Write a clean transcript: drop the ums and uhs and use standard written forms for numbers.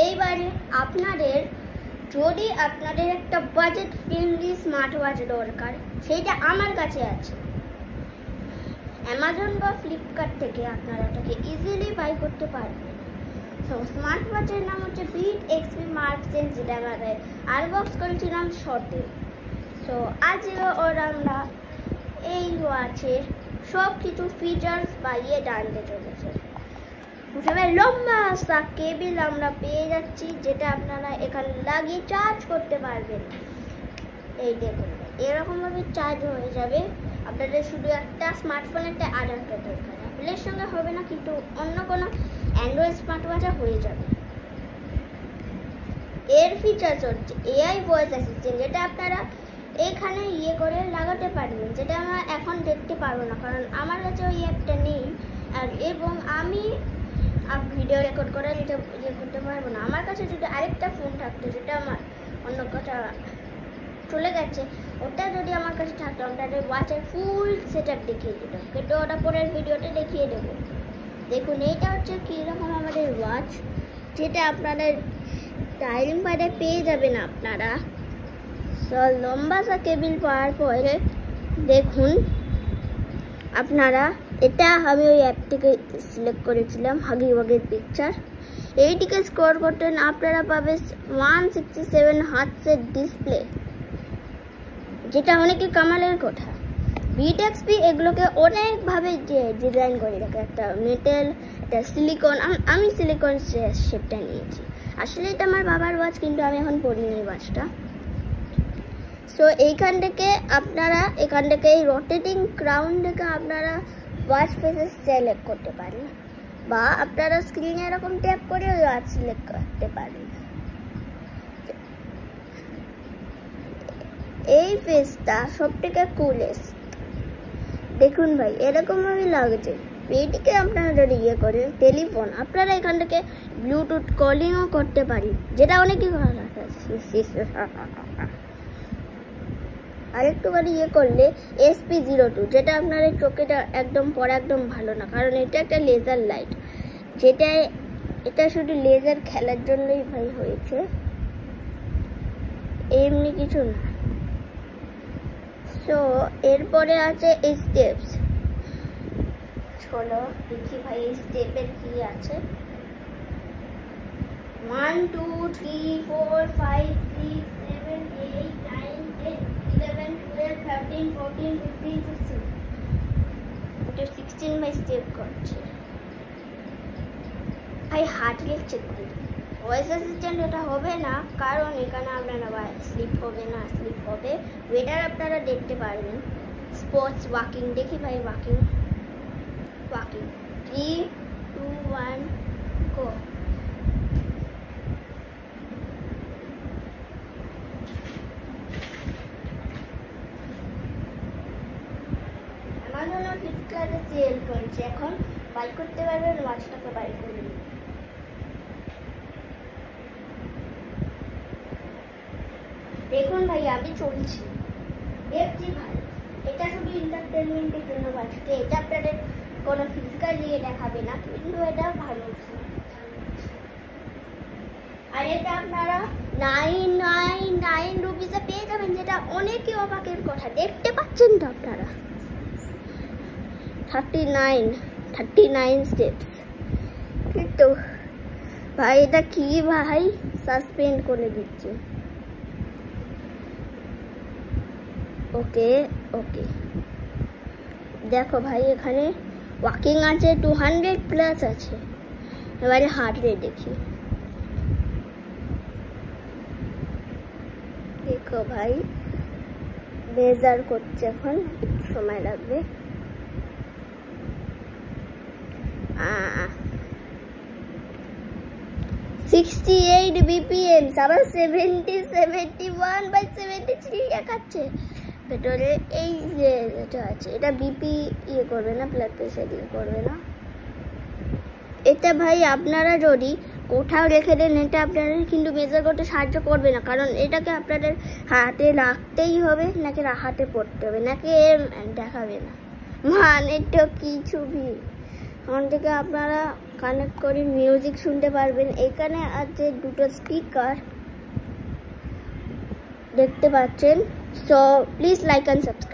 এইবারে আপনাদের যদি আপনাদের একটা বাজেট ফ্রেন্ডলি স্মার্ট ওয়াচ দরকার, সেইটা আমার কাছে আছে। অ্যামাজন বা ফ্লিপকার্ট থেকে আপনারা ওটাকে ইজিলি বাই করতে পারবেন। সো স্মার্ট ওয়াচের নাম হচ্ছে বিট এক্সপি মার্ক চেঞ্জ, যেটা আমরা আনবক্স করেছিলাম শর্টে। সো আজ ওর আমরা এই ওয়াচের সব কিছু ফিচার্স পাইয়ে জানতে চলেছে। প্রথমে লম্বা একটা কেবিল আমরা পেয়ে যাচ্ছি, যেটা আপনারা এখানে লাগিয়ে চার্জ করতে পারবেন। এই দেখুন এরকমভাবে চার্জ হয়ে যাবে। আপনাদের শুধু একটা স্মার্টফোনের একটা আডাপ্টার দরকার, অ্যাপেলের সঙ্গে হবে না, কিন্তু অন্য কোনো অ্যান্ড্রয়েড স্মার্ট ওয়াচে হয়ে যাবে। এর ফিচার্স হচ্ছে এআই ভয়েস অ্যাসিস্ট্যান্ট, যেটা আপনারা এখানে করে লাগাতে পারবেন, যেটা আমরা এখন দেখতে পারবো না কারণ আমার কাছে ওই অ্যাপটা নেই। আর এবং আমি ভিডিও রেকর্ড করে এটা করতে পারবো না। আমার কাছে যদি আরেকটা ফোন থাকতো, যেটা আমার অন্য কথা চলে গেছে, ওটা যদি আমার কাছে থাকতো আপনাদের ওয়াচের ফুল সেট আপ দেখিয়ে দিত, কিন্তু ওটা পরের ভিডিওতে দেখিয়ে দেবো। দেখুন এইটা হচ্ছে কীরকম আমাদের ওয়াচ, যেটা আপনাদের ডাইলিং প্যাডে পেয়ে যাবেন আপনারা। লম্বা সা কেবিল পাওয়ার পরে দেখুন আপনারা, এটা আমি ওই অ্যাপ থেকে সিলেক্ট করেছিলাম, হাগি ওয়াগের পিকচার। এইটিকে স্কোর করতেন আপনারা পাবে 167 হার্টজের ডিসপ্লে, যেটা অনেকে কামালের কথা। বিট এক্সপি এগুলোকে অনেকভাবে ডিজাইন করে রাখে, একটা মেটেল, একটা সিলিকন। আমি সিলিকন শেপটা নিয়েছি, আসলে এটা আমার বাবার ওয়াচ, কিন্তু আমি এখন পরিনি এই ওয়াচটা। সো এইখান থেকে আপনারা এই রোটেটিং ক্রাউন থেকে আপনারা ওয়াচ ফেসেস সিলেক্ট করতে পারেন, বা আপনারা স্ক্রিনে এরকম ট্যাপ করে ওয়াচ সিলেক্ট করতে পারেন। এই ফেসটা সবথেকে কুলেস্ট। দেখুন ভাই এরকম ভাবে লাগছে। এইটিকে আপনারা যদি করে টেলিফোন, আপনারা এখান থেকে ব্লুটুথ কলিংও করতে পারি, যেটা অনেকই ভালো লাগে। আরেকটুখানি করলে SP02, যেটা আপনার চোখেটা একদম পড়া একদম ভালো না, কারণ এটা একটা লেজার লাইট, এটা শুধু লেজার খেলার জন্যই ভাই হয়েছে, এমনি কিছু না। সো এরপরে আছে এই স্টেপস। চলো দেখি ভাই এই স্টেপের কি আছে। 1 2 3 4 5 6 7 8 9 10 11 12 13 14 15 16 এটা 16 বাই স্টেপ করছে। ভাই হার্ট রেট চেক করি। ভয়েস অ্যাসিস্ট্যান্ট এটা হবে না, কারণ এখানে আপনারা স্লিপ হবে না, স্লিপ হবে। ওয়েটার আপনারা দেখতে পারবেন। স্পোর্টস ওয়াকিং দেখি ভাই, ওয়াকিং 3 2 1 গো। অ্যামাজন ফ্লিপকার্টে সেল করছে, এখন বাই করতে পারবেন, ওয়াচটাকে বাই করে নিন। দেখুন ভাই আমি চলছি, দেখছি ভাই এটা শুধু এন্টারটেনমেন্টের জন্য বাঁচতে, এটা আপনাদের কোনো ফিজিক্যাল দিয়ে দেখাবে না, কিন্তু এটা ভালো। আর এটা আপনারা 999 রুপিসে পেয়ে যাবেন, যেটা অনেকই অবাকের কথা। দেখতে পাচ্ছেন তো আপনারা 39 স্টেপস, কিন্তু ভাই এটা কি ভাই সাসপেন্ড করে দিচ্ছে। ওকে দেখো ভাই এখানে ওয়াকিং আছে 200 প্লাস আছে। এবারে হার্ট রেট দেখি। দেখো ভাই মেজার করছে, এখন সময় লাগবে। 68 BPM, আবার 70 71 বাই 73 দেখাচ্ছে। ভেতরে এই যে এটা আছে, এটা বিপি করবে না, ব্লাড প্রেশার করবে না। এটা ভাই আপনারা যদি কোথাও রেখে দেন, এটা আপনাদের কিন্তু মেজার করতে সাহায্য করবে না, কারণ এটাকে আপনাদের হাতে রাখতেই হবে, নাকি হাতে পড়তে হবে, নাকি দেখাবে না, মানে তো কিছু ওখান থেকে আপনারা কানেক্ট করে মিউজিক শুনতে পারবেন। এখানে আছে দুটো স্পিকার দেখতে পাচ্ছেন। So please like and subscribe.